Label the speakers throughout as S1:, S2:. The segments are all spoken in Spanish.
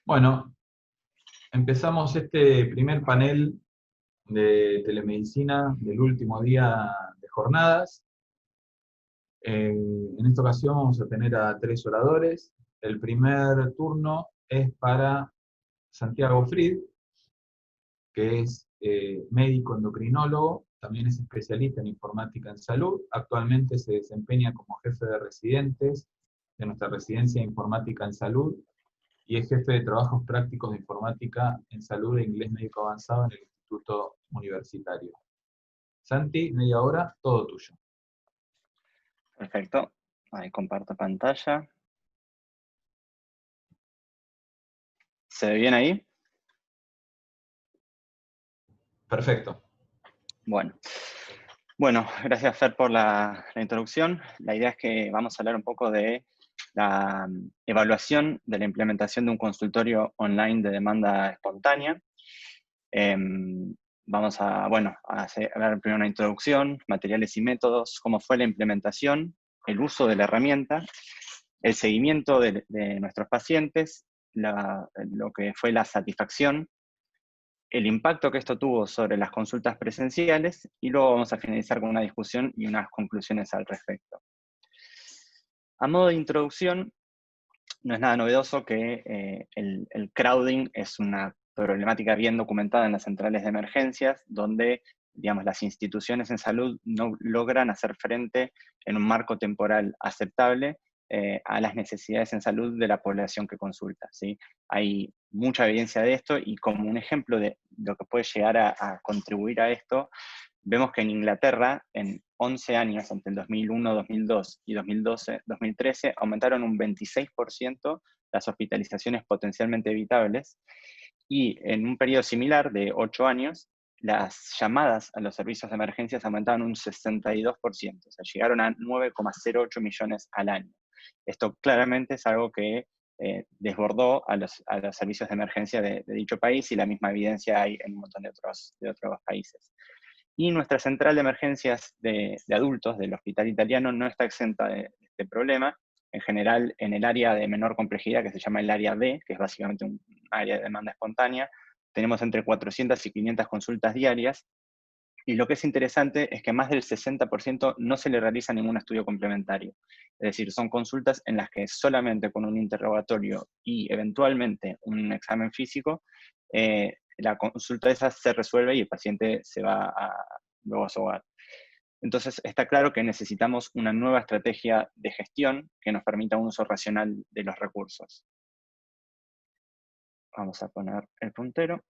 S1: Bueno, empezamos este primer panel de telemedicina del último día de jornadas. En esta ocasión vamos a tener a 3 oradores. El primer turno es para Santiago Frid, que es médico endocrinólogo, también es especialista en informática en salud. Actualmente se desempeña como jefe de residentes de nuestra residencia de informática en salud y es jefe de trabajos prácticos de informática en salud e inglés médico avanzado en el Instituto Universitario. Santi, media hora, todo tuyo.
S2: Perfecto. Ahí comparto pantalla. ¿Se ve bien ahí?
S1: Perfecto.
S2: Bueno, gracias Fer por la introducción. La idea es que vamos a hablar un poco de la evaluación de la implementación de un consultorio online de demanda espontánea. Vamos a hablar primero una introducción, materiales y métodos, cómo fue la implementación, el uso de la herramienta, el seguimiento de nuestros pacientes, lo que fue la satisfacción, el impacto que esto tuvo sobre las consultas presenciales, y luego vamos a finalizar con una discusión y unas conclusiones al respecto. A modo de introducción, no es nada novedoso que el crowding es una problemática bien documentada en las centrales de emergencias, donde digamos, las instituciones en salud no logran hacer frente en un marco temporal aceptable a las necesidades en salud de la población que consulta, ¿sí? Hay mucha evidencia de esto, y como un ejemplo de lo que puede llegar a contribuir a esto, vemos que en Inglaterra, en 11 años, entre el 2001, 2002 y 2012, 2013, aumentaron un 26% las hospitalizaciones potencialmente evitables, y en un periodo similar de 8 años, las llamadas a los servicios de emergencias aumentaron un 62%, o sea, llegaron a 9,08 millones al año. Esto claramente es algo que desbordó a los servicios de emergencia de dicho país, y la misma evidencia hay en un montón de otros países. Y nuestra central de emergencias de adultos del hospital italiano no está exenta de este problema. En general, en el área de menor complejidad, que se llama el área B, que es básicamente un área de demanda espontánea, tenemos entre 400 y 500 consultas diarias, y lo que es interesante es que más del 60% no se le realiza ningún estudio complementario. Es decir, son consultas en las que solamente con un interrogatorio y eventualmente un examen físico, la consulta esa se resuelve y el paciente se va luego a su hogar. Entonces está claro que necesitamos una nueva estrategia de gestión que nos permita un uso racional de los recursos. Vamos a poner el puntero.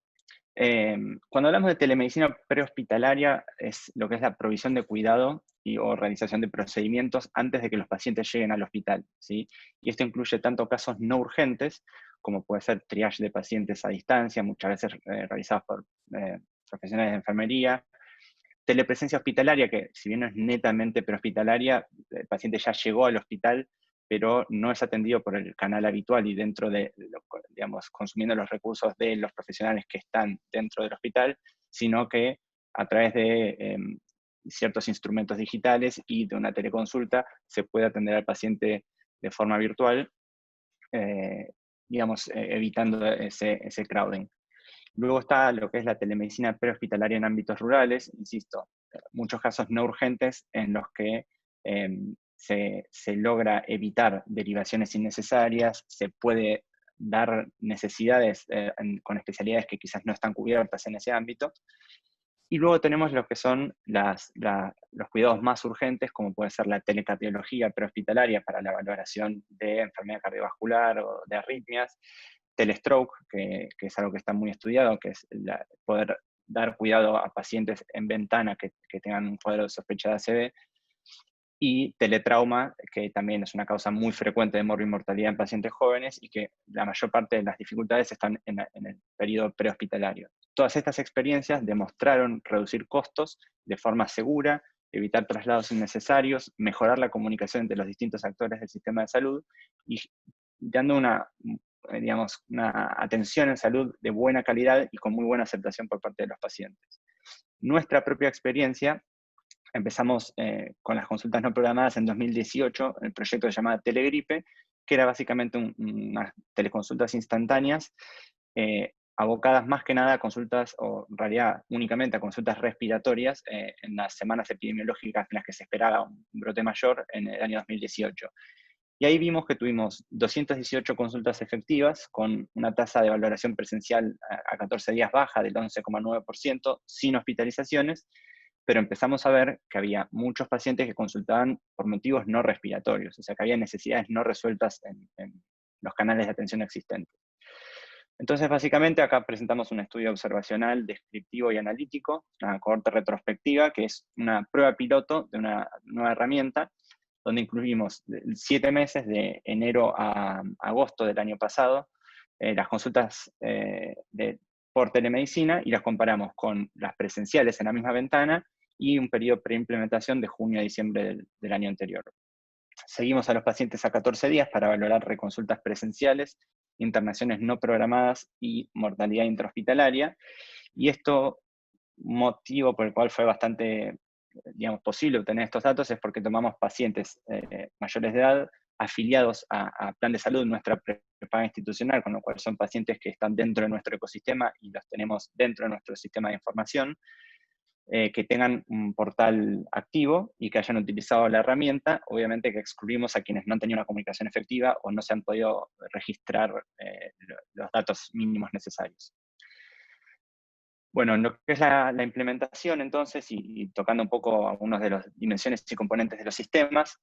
S2: Cuando hablamos de telemedicina prehospitalaria, es lo que es la provisión de cuidado o realización de procedimientos antes de que los pacientes lleguen al hospital, ¿sí? Y esto incluye tanto casos no urgentes, como puede ser triage de pacientes a distancia, muchas veces realizados por profesionales de enfermería; telepresencia hospitalaria, que si bien no es netamente prehospitalaria, el paciente ya llegó al hospital, pero no es atendido por el canal habitual y dentro digamos, consumiendo los recursos de los profesionales que están dentro del hospital, sino que a través de ciertos instrumentos digitales y de una teleconsulta se puede atender al paciente de forma virtual, digamos, evitando ese crowding. Luego está lo que es la telemedicina prehospitalaria en ámbitos rurales, insisto, muchos casos no urgentes en los que se logra evitar derivaciones innecesarias, se puede dar necesidades con especialidades que quizás no están cubiertas en ese ámbito. Y luego tenemos lo que son los cuidados más urgentes, como puede ser la telecardiología prehospitalaria para la valoración de enfermedad cardiovascular o de arritmias, telestroke, que es algo que está muy estudiado, que es poder dar cuidado a pacientes en ventana que tengan un cuadro de sospecha de ACV, y teletrauma, que también es una causa muy frecuente de morbimortalidad en pacientes jóvenes, y que la mayor parte de las dificultades están en el periodo prehospitalario. Todas estas experiencias demostraron reducir costos de forma segura, evitar traslados innecesarios, mejorar la comunicación entre los distintos actores del sistema de salud, y dando digamos, una atención en salud de buena calidad y con muy buena aceptación por parte de los pacientes. Nuestra propia experiencia: empezamos con las consultas no programadas en 2018, el proyecto se llamaba Telegripe, que era básicamente unas teleconsultas instantáneas, abocadas más que nada a consultas, o en realidad únicamente a consultas respiratorias, en las semanas epidemiológicas en las que se esperaba un brote mayor en el año 2018. Y ahí vimos que tuvimos 218 consultas efectivas, con una tasa de valoración presencial a 14 días baja del 11,9%, sin hospitalizaciones, pero empezamos a ver que había muchos pacientes que consultaban por motivos no respiratorios, o sea que había necesidades no resueltas en los canales de atención existentes. Entonces, básicamente, acá presentamos un estudio observacional, descriptivo y analítico, una cohorte retrospectiva, que es una prueba piloto de una nueva herramienta, donde incluimos 7 meses, de enero a agosto del año pasado, las consultas por telemedicina, y las comparamos con las presenciales en la misma ventana y un periodo preimplementación de junio a diciembre del año anterior. Seguimos a los pacientes a 14 días para valorar reconsultas presenciales, internaciones no programadas y mortalidad intrahospitalaria. Y esto, motivo por el cual fue bastante, digamos, posible obtener estos datos, es porque tomamos pacientes mayores de edad afiliados a plan de salud, nuestra prepaga institucional, con lo cual son pacientes que están dentro de nuestro ecosistema y los tenemos dentro de nuestro sistema de información, que tengan un portal activo y que hayan utilizado la herramienta. Obviamente que excluimos a quienes no han tenido una comunicación efectiva o no se han podido registrar los datos mínimos necesarios. Bueno, en lo que es la implementación, entonces, y tocando un poco algunas de las dimensiones y componentes de los sistemas,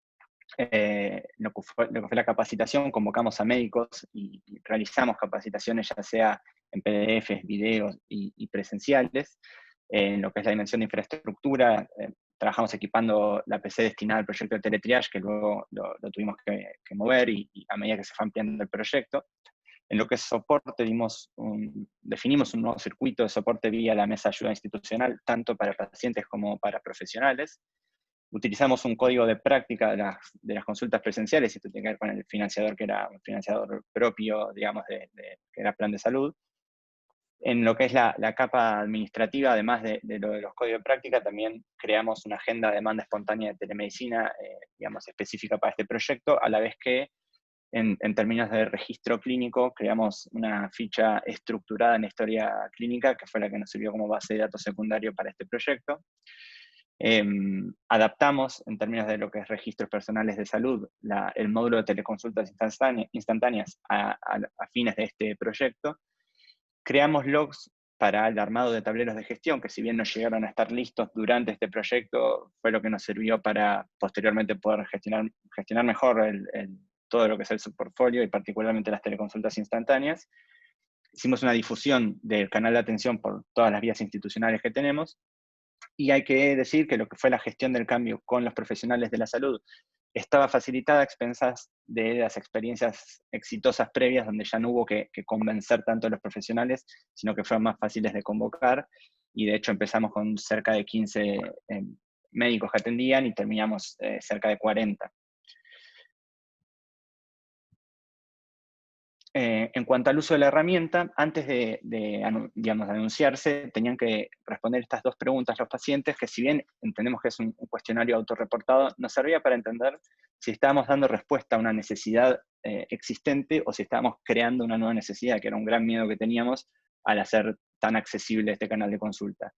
S2: lo que fue la capacitación, convocamos a médicos y realizamos capacitaciones, ya sea en PDFs, videos y presenciales. En lo que es la dimensión de infraestructura, trabajamos equipando la PC destinada al proyecto de teletriage, que luego lo tuvimos que mover y a medida que se fue ampliando el proyecto. En lo que es soporte, definimos un nuevo circuito de soporte vía la mesa de ayuda institucional, tanto para pacientes como para profesionales. Utilizamos un código de práctica de las consultas presenciales, y esto tiene que ver con el financiador, que era un financiador propio, digamos, que era Plan de Salud. En lo que es la capa administrativa, además de lo de los códigos de práctica, también creamos una agenda de demanda espontánea de telemedicina, digamos, específica para este proyecto, a la vez que en términos de registro clínico, creamos una ficha estructurada en historia clínica, que fue la que nos sirvió como base de datos secundario para este proyecto. Adaptamos, en términos de lo que es registros personales de salud, el módulo de teleconsultas instantáneas a fines de este proyecto. Creamos logs para el armado de tableros de gestión, que si bien no llegaron a estar listos durante este proyecto, fue lo que nos sirvió para posteriormente poder gestionar mejor todo lo que es el subportfolio, y particularmente las teleconsultas instantáneas. Hicimos una difusión del canal de atención por todas las vías institucionales que tenemos, y hay que decir que lo que fue la gestión del cambio con los profesionales de la salud estaba facilitada a expensas de las experiencias exitosas previas, donde ya no hubo que convencer tanto a los profesionales, sino que fueron más fáciles de convocar, y de hecho empezamos con cerca de 15 médicos que atendían y terminamos cerca de 40. En cuanto al uso de la herramienta, antes de anunciarse, tenían que responder estas 2 preguntas los pacientes, que si bien entendemos que es un cuestionario autorreportado, nos servía para entender si estábamos dando respuesta a una necesidad existente, o si estábamos creando una nueva necesidad, que era un gran miedo que teníamos al hacer tan accesible este canal de consulta.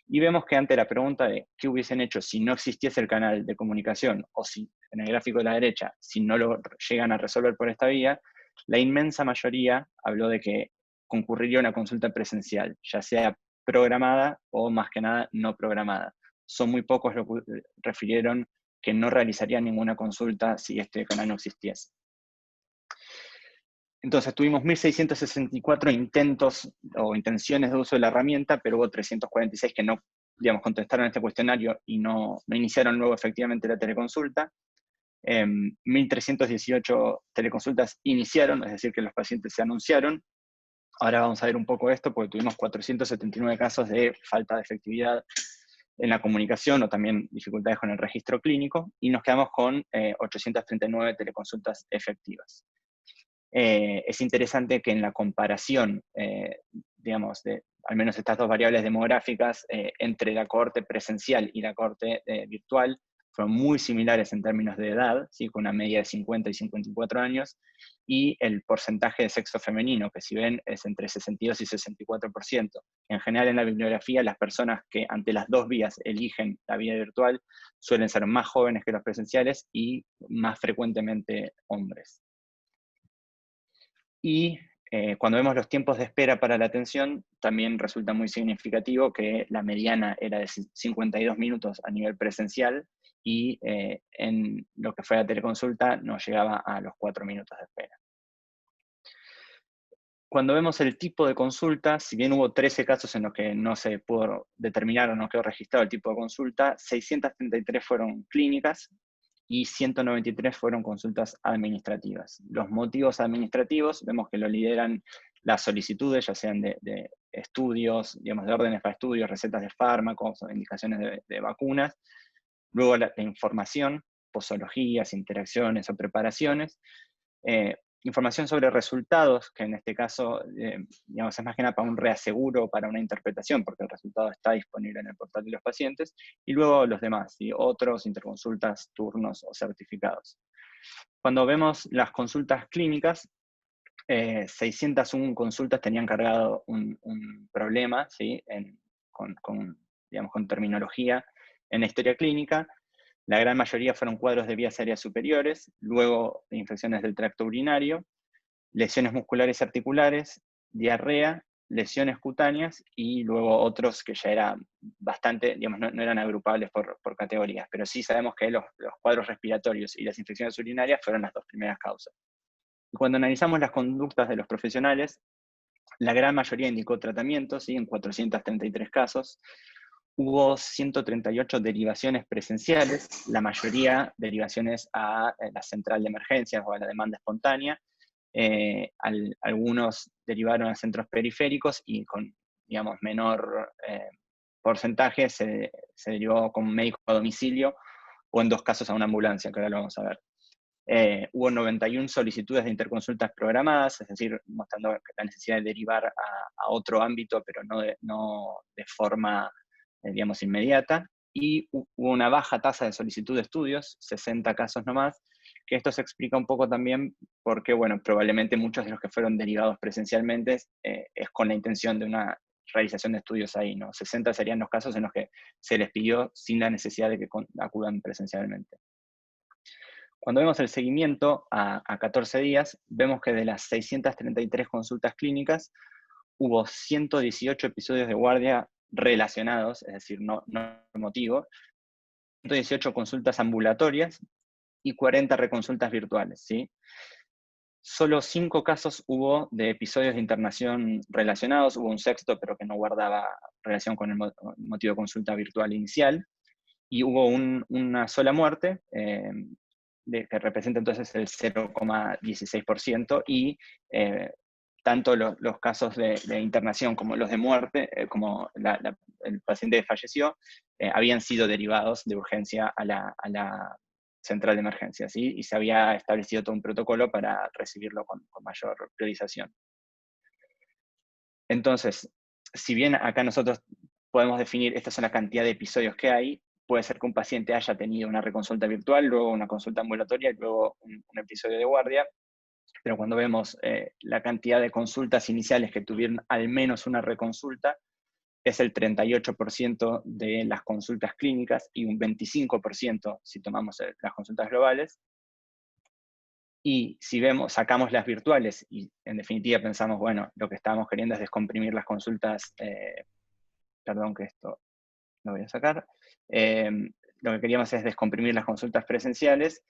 S2: Y vemos que ante la pregunta de qué hubiesen hecho si no existiese el canal de comunicación, o si, en el gráfico de la derecha, si no lo llegan a resolver por esta vía, la inmensa mayoría habló de que concurriría a una consulta presencial, ya sea programada o, más que nada, no programada. Son muy pocos los que refirieron que no realizarían ninguna consulta si este canal no existiese. Entonces tuvimos 1.664 intentos o intenciones de uso de la herramienta, pero hubo 346 que no, digamos, contestaron este cuestionario y no iniciaron luego efectivamente la teleconsulta. 1.318 teleconsultas iniciaron, es decir, que los pacientes se anunciaron. Ahora vamos a ver un poco esto, porque tuvimos 479 casos de falta de efectividad en la comunicación, o también dificultades con el registro clínico, y nos quedamos con 839 teleconsultas efectivas. Es interesante que en la comparación, digamos, de al menos estas 2 variables demográficas, entre la cohorte presencial y la cohorte virtual, fueron muy similares en términos de edad, ¿sí? Con una media de 50 y 54 años, y el porcentaje de sexo femenino, que si ven es entre 62 y 64%. En general en la bibliografía, las personas que ante las dos vías eligen la vía virtual suelen ser más jóvenes que los presenciales y más frecuentemente hombres. Y cuando vemos los tiempos de espera para la atención, también resulta muy significativo que la mediana era de 52 minutos a nivel presencial y en lo que fue la teleconsulta no llegaba a los 4 minutos de espera. Cuando vemos el tipo de consulta, si bien hubo 13 casos en los que no se pudo determinar o no quedó registrado el tipo de consulta, 633 fueron clínicas y 193 fueron consultas administrativas. Los motivos administrativos, vemos que lo lideran las solicitudes, ya sean de estudios, digamos, de órdenes para estudios, recetas de fármacos o indicaciones de vacunas. Luego la información, posologías, interacciones o preparaciones. Información sobre resultados, que en este caso, digamos, es más que nada para un reaseguro o para una interpretación, porque el resultado está disponible en el portal de los pacientes, y luego los demás, ¿sí? Otros, interconsultas, turnos o certificados. Cuando vemos las consultas clínicas, 601 consultas tenían cargado un problema, ¿sí? Digamos, con terminología en la historia clínica. La gran mayoría fueron cuadros de vías aéreas superiores, luego infecciones del tracto urinario, lesiones musculares y articulares, diarrea, lesiones cutáneas y luego otros que ya eran bastante, digamos, no eran agrupables por categorías, pero sí sabemos que los cuadros respiratorios y las infecciones urinarias fueron las dos primeras causas. Y cuando analizamos las conductas de los profesionales, la gran mayoría indicó tratamiento, ¿sí? En 433 casos. Hubo 138 derivaciones presenciales, la mayoría derivaciones a la central de emergencias o a la demanda espontánea. Algunos derivaron a centros periféricos y con, digamos, menor porcentaje se derivó con un médico a domicilio o en 2 casos a una ambulancia, que ahora lo vamos a ver. Hubo 91 solicitudes de interconsultas programadas, es decir, mostrando la necesidad de derivar a otro ámbito, pero no de forma, digamos, inmediata. Y hubo una baja tasa de solicitud de estudios, 60 casos nomás, que esto se explica un poco también porque, bueno, probablemente muchos de los que fueron derivados presencialmente es con la intención de una realización de estudios ahí, ¿no? 60 serían los casos en los que se les pidió sin la necesidad de que acudan presencialmente. Cuando vemos el seguimiento a 14 días, vemos que de las 633 consultas clínicas, hubo 118 episodios de guardia relacionados, es decir, no motivo, 118 consultas ambulatorias y 40 reconsultas virtuales, ¿sí? Solo 5 casos hubo de episodios de internación relacionados, hubo un sexto, pero que no guardaba relación con el motivo de consulta virtual inicial, y hubo una sola muerte, que representa entonces el 0,16%, y tanto los casos de internación como los de muerte, como el paciente que falleció, habían sido derivados de urgencia a la central de emergencia, ¿sí? Y se había establecido todo un protocolo para recibirlo con mayor priorización. Entonces, si bien acá nosotros podemos definir, esta es la cantidad de episodios que hay, puede ser que un paciente haya tenido una reconsulta virtual, luego una consulta ambulatoria y luego un episodio de guardia, pero cuando vemos la cantidad de consultas iniciales que tuvieron al menos una reconsulta, es el 38% de las consultas clínicas y un 25% si tomamos las consultas globales. Y si sacamos las virtuales y en definitiva pensamos, bueno, lo que estábamos queriendo es descomprimir las consultas, perdón que esto lo voy a sacar, lo que queríamos es descomprimir las consultas presenciales,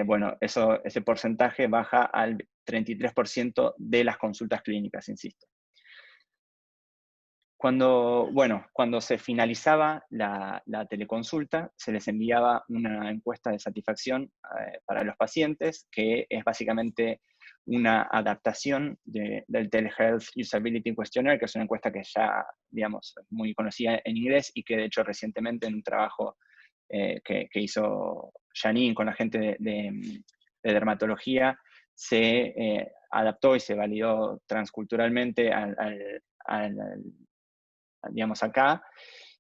S2: bueno, ese porcentaje baja al 33% de las consultas clínicas, insisto. Cuando se finalizaba la teleconsulta, se les enviaba una encuesta de satisfacción para los pacientes, que es básicamente una adaptación del Telehealth Usability Questionnaire, que es una encuesta que ya, digamos, es muy conocida en inglés y que de hecho recientemente en un trabajo que hizo Janine con la gente de dermatología, se adaptó y se validó transculturalmente digamos, acá,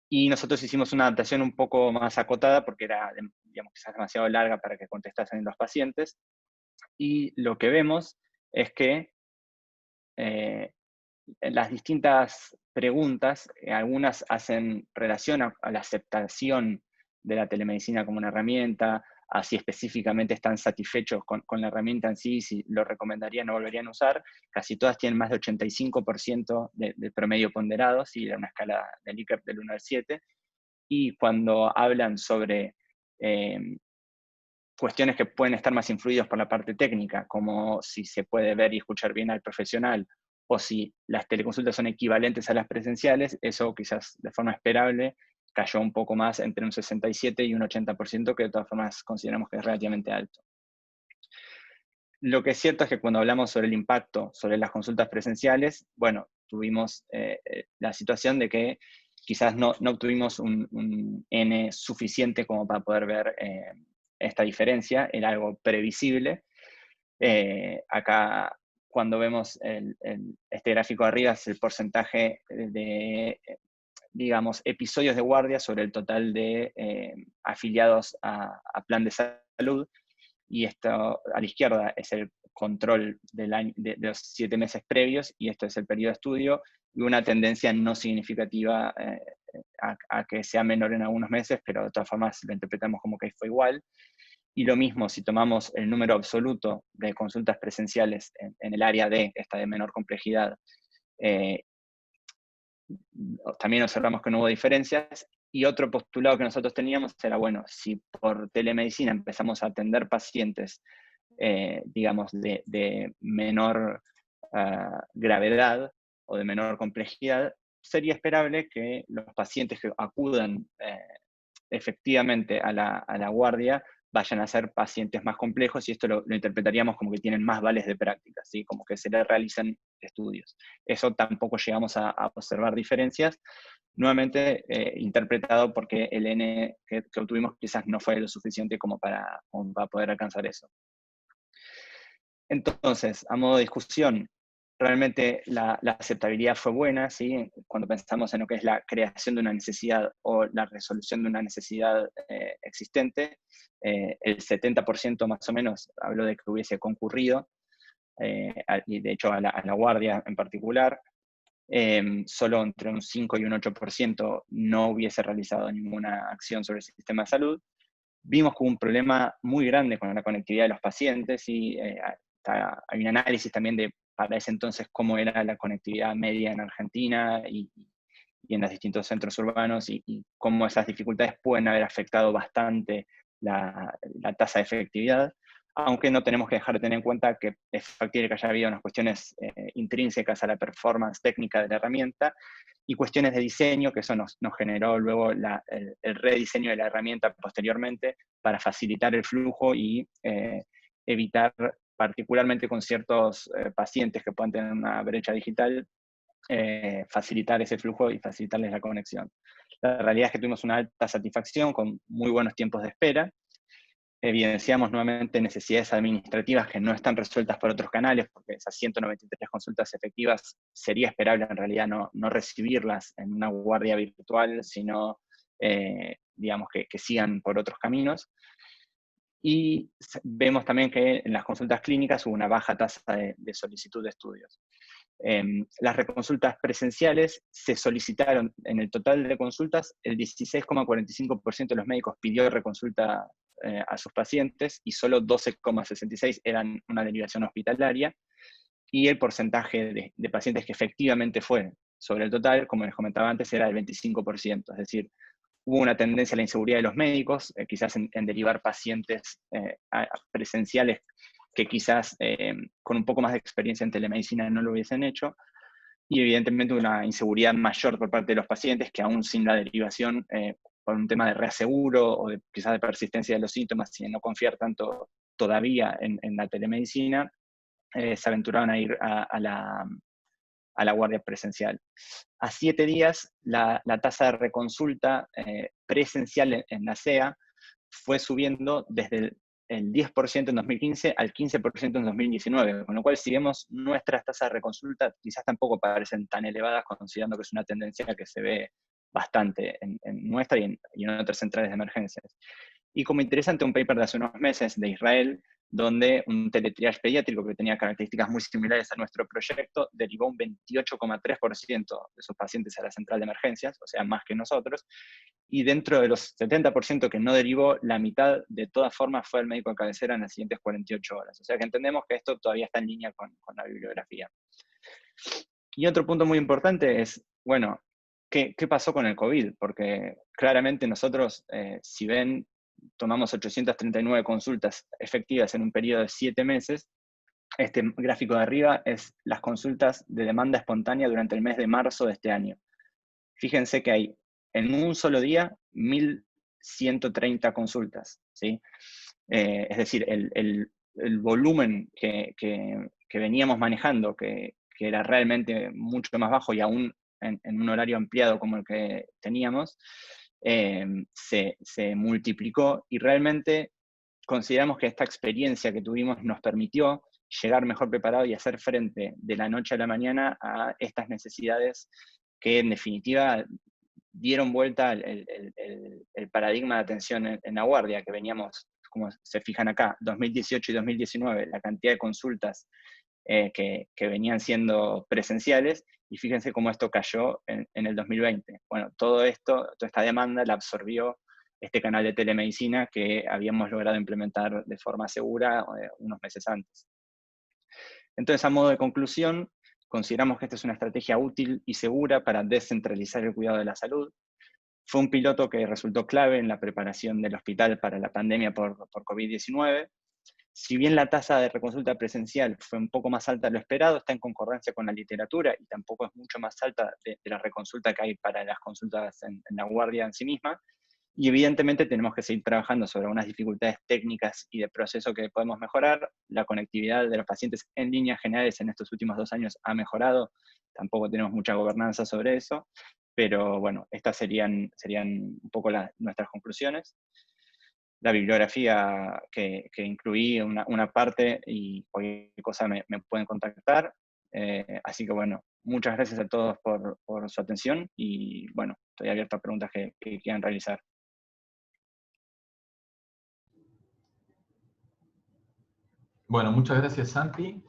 S2: Y nosotros hicimos una adaptación un poco más acotada porque era, digamos, quizás demasiado larga para que contestasen los pacientes. Y lo que vemos es que las distintas preguntas, algunas hacen relación a la aceptación de la telemedicina como una herramienta, a si específicamente están satisfechos con la herramienta en sí, si lo recomendarían o volverían a usar. Casi todas tienen más de 85% de promedio ponderado, si era una escala de Likert del 1 al 7. Y cuando hablan sobre eh, cuestiones que pueden estar más influidos por la parte técnica, como si se puede ver y escuchar bien al profesional, o si las teleconsultas son equivalentes a las presenciales, eso quizás de forma esperable cayó un poco más entre un 67 y un 80%, que de todas formas consideramos que es relativamente alto. Lo que es cierto es que cuando hablamos sobre el impacto sobre las consultas presenciales, bueno, tuvimos la situación de que quizás no obtuvimos un N suficiente como para poder ver esta diferencia, era algo previsible. Acá, cuando vemos este gráfico de arriba, es el porcentaje de, digamos, episodios de guardia sobre el total de afiliados a plan de salud. Y esto a la izquierda es el control de los 7 meses previos, y esto es el periodo de estudio, y una tendencia no significativa a que sea menor en algunos meses, pero de todas formas lo interpretamos como que fue igual. Y lo mismo si tomamos el número absoluto de consultas presenciales en el área D, esta de menor complejidad, también observamos que no hubo diferencias. Y otro postulado que nosotros teníamos era, bueno, si por telemedicina empezamos a atender pacientes, digamos, de menor gravedad o de menor complejidad, sería esperable que los pacientes que acudan efectivamente a la guardia vayan a ser pacientes más complejos, y esto lo interpretaríamos como que tienen más vales de práctica, ¿sí? Como que se les realizan estudios. Eso tampoco llegamos a observar diferencias, nuevamente interpretado porque el N que obtuvimos quizás no fue lo suficiente como para poder alcanzar eso. Entonces, a modo de discusión, realmente la aceptabilidad fue buena, ¿sí? Cuando pensamos en lo que es la creación de una necesidad o la resolución de una necesidad existente, el 70% más o menos habló de que hubiese concurrido, y de hecho a la guardia en particular. Solo entre un 5 y un 8% no hubiese realizado ninguna acción sobre el sistema de salud. Vimos que hubo un problema muy grande con la conectividad de los pacientes, y hay un análisis también de, para ese entonces, cómo era la conectividad media en Argentina y en los distintos centros urbanos, y cómo esas dificultades pueden haber afectado bastante la tasa de efectividad, aunque no tenemos que dejar de tener en cuenta que es factible que haya habido unas cuestiones intrínsecas a la performance técnica de la herramienta, y cuestiones de diseño, que eso nos generó luego el rediseño de la herramienta posteriormente para facilitar el flujo y evitar, particularmente con ciertos pacientes que puedan tener una brecha digital, facilitar ese flujo y facilitarles la conexión. La realidad es que tuvimos una alta satisfacción con muy buenos tiempos de espera. Evidenciamos nuevamente necesidades administrativas que no están resueltas por otros canales, porque esas 193 consultas efectivas sería esperable en realidad no recibirlas en una guardia virtual, sino digamos que sigan por otros caminos. Y vemos también que en las consultas clínicas hubo una baja tasa de solicitud de estudios. Las reconsultas presenciales se solicitaron en el total de consultas, el 16,45% de los médicos pidió reconsulta a sus pacientes, y solo 12,66% eran una derivación hospitalaria, y el porcentaje de pacientes que efectivamente fue sobre el total, como les comentaba antes, era del 25%, es decir, hubo una tendencia a la inseguridad de los médicos, quizás en derivar pacientes presenciales que quizás con un poco más de experiencia en telemedicina no lo hubiesen hecho, y evidentemente una inseguridad mayor por parte de los pacientes, que aún sin la derivación, por un tema de reaseguro o quizás de persistencia de los síntomas y de no confiar tanto todavía en la telemedicina, se aventuraron a ir a la guardia presencial. A 7 días, la tasa de reconsulta presencial en la CEA fue subiendo desde el 10% en 2015 al 15% en 2019, con lo cual, si vemos nuestras tasas de reconsulta, quizás tampoco parecen tan elevadas, considerando que es una tendencia que se ve bastante en nuestra y en otras centrales de emergencias. Y como interesante, un paper de hace unos meses de Israel, donde un teletriage pediátrico que tenía características muy similares a nuestro proyecto derivó un 28,3% de sus pacientes a la central de emergencias, o sea, más que nosotros, y dentro de los 70% que no derivó, la mitad de todas formas fue al médico de cabecera en las siguientes 48 horas. O sea que entendemos que esto todavía está en línea con la bibliografía. Y otro punto muy importante es, bueno, ¿qué pasó con el COVID? Porque claramente nosotros, si ven, tomamos 839 consultas efectivas en un periodo de 7 meses. Este gráfico de arriba es las consultas de demanda espontánea durante el mes de marzo de este año. Fíjense que hay en un solo día 1.130 consultas, ¿sí? Es decir, el volumen que veníamos manejando, que era realmente mucho más bajo y aún en un horario ampliado como el que teníamos, se multiplicó y realmente consideramos que esta experiencia que tuvimos nos permitió llegar mejor preparado y hacer frente de la noche a la mañana a estas necesidades que en definitiva dieron vuelta el paradigma de atención en la guardia, que veníamos, como se fijan acá, 2018 y 2019, la cantidad de consultas que venían siendo presenciales, y fíjense cómo esto cayó en el 2020. Bueno, todo esto, toda esta demanda la absorbió este canal de telemedicina que habíamos logrado implementar de forma segura unos meses antes. Entonces, a modo de conclusión, consideramos que esta es una estrategia útil y segura para descentralizar el cuidado de la salud. Fue un piloto que resultó clave en la preparación del hospital para la pandemia por COVID-19. Si bien la tasa de reconsulta presencial fue un poco más alta de lo esperado, está en concordancia con la literatura y tampoco es mucho más alta de la reconsulta que hay para las consultas en la guardia en sí misma. Y evidentemente tenemos que seguir trabajando sobre unas dificultades técnicas y de proceso que podemos mejorar. La conectividad de los pacientes en líneas generales en estos últimos 2 años ha mejorado. Tampoco tenemos mucha gobernanza sobre eso. Pero bueno, estas serían un poco nuestras conclusiones. La bibliografía que incluí, una parte, y cualquier cosa me pueden contactar. Así que bueno, muchas gracias a todos por su atención y bueno, estoy abierto a preguntas que quieran realizar.
S1: Bueno, muchas gracias, Santi.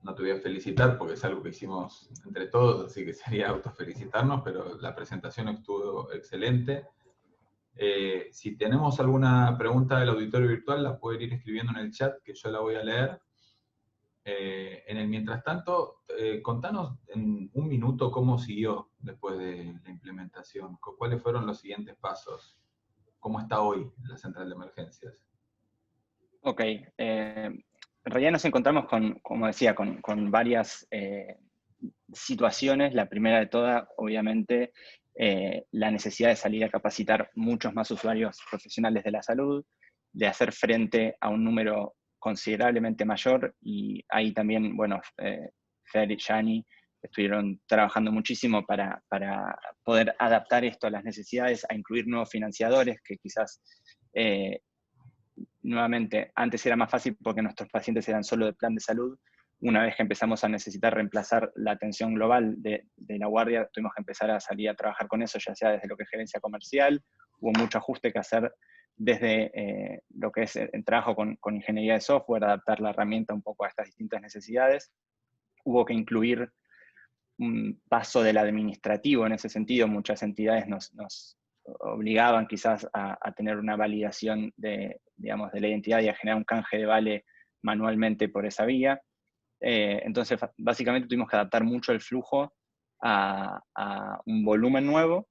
S1: No te voy a felicitar porque es algo que hicimos entre todos, así que sería autofelicitarnos, pero la presentación estuvo excelente. Si tenemos alguna pregunta del auditorio virtual, la pueden ir escribiendo en el chat, que yo la voy a leer. En el mientras tanto, contanos en un minuto cómo siguió después de la implementación, cuáles fueron los siguientes pasos, cómo está hoy la central de emergencias.
S2: Ok, en realidad nos encontramos como decía, con varias situaciones. La primera de todas, obviamente, la necesidad de salir a capacitar muchos más usuarios profesionales de la salud, de hacer frente a un número considerablemente mayor, y ahí también, bueno, Fer y Gianni estuvieron trabajando muchísimo para poder adaptar esto a las necesidades, a incluir nuevos financiadores que quizás nuevamente, antes era más fácil porque nuestros pacientes eran solo de plan de salud. Una vez que empezamos a necesitar reemplazar la atención global de la guardia, tuvimos que empezar a salir a trabajar con eso, ya sea desde lo que es gerencia comercial. Hubo mucho ajuste que hacer desde lo que es el trabajo con ingeniería de software, adaptar la herramienta un poco a estas distintas necesidades. Hubo que incluir un paso del administrativo en ese sentido. Muchas entidades nos obligaban quizás a tener una validación digamos, de la identidad y a generar un canje de vale manualmente por esa vía. Entonces, básicamente tuvimos que adaptar mucho el flujo a un volumen nuevo,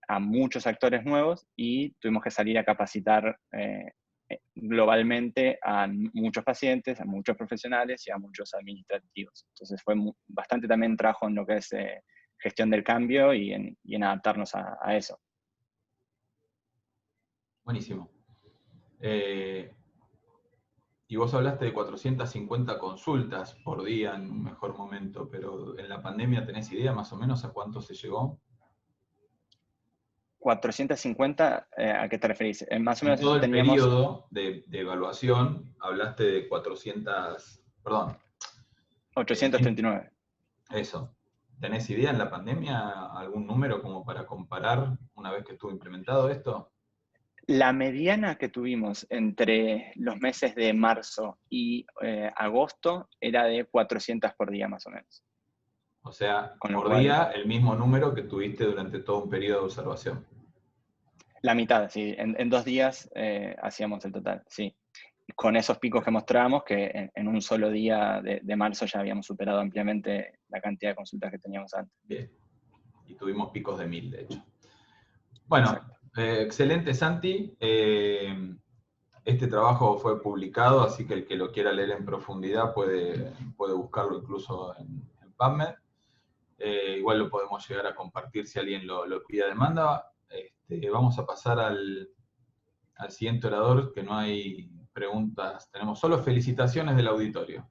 S2: a muchos actores nuevos, y tuvimos que salir a capacitar globalmente a muchos pacientes, a muchos profesionales y a muchos administrativos. Entonces fue bastante también trabajo en lo que es gestión del cambio y en adaptarnos a eso.
S1: Buenísimo. Y vos hablaste de 450 consultas por día en un mejor momento, pero en la pandemia, ¿tenés idea más o menos a cuánto se llegó?
S2: 450, ¿a qué te referís? Más o
S1: En
S2: menos
S1: todo
S2: eso
S1: el
S2: teníamos...
S1: periodo de evaluación hablaste de 400, perdón.
S2: 839.
S1: Eso. ¿Tenés idea en la pandemia algún número como para comparar una vez que estuvo implementado esto?
S2: La mediana que tuvimos entre los meses de marzo y agosto era de 400 por día más o menos.
S1: O sea,
S2: Con lo
S1: por
S2: cual,
S1: día el mismo número que tuviste durante todo un periodo de observación.
S2: la mitad, sí. En 2 días hacíamos el total, sí. Con esos picos que mostrábamos, que en un solo día de marzo ya habíamos superado ampliamente la cantidad de consultas que teníamos antes.
S1: Bien. Y tuvimos picos de 1000, de hecho. Bueno,
S2: Exacto.
S1: excelente, Santi. Este trabajo fue publicado, así que el que lo quiera leer en profundidad puede buscarlo incluso en PubMed. Igual lo podemos llegar a compartir si alguien lo pide a demanda. Vamos a pasar al siguiente orador, que no hay preguntas. Tenemos solo felicitaciones del auditorio.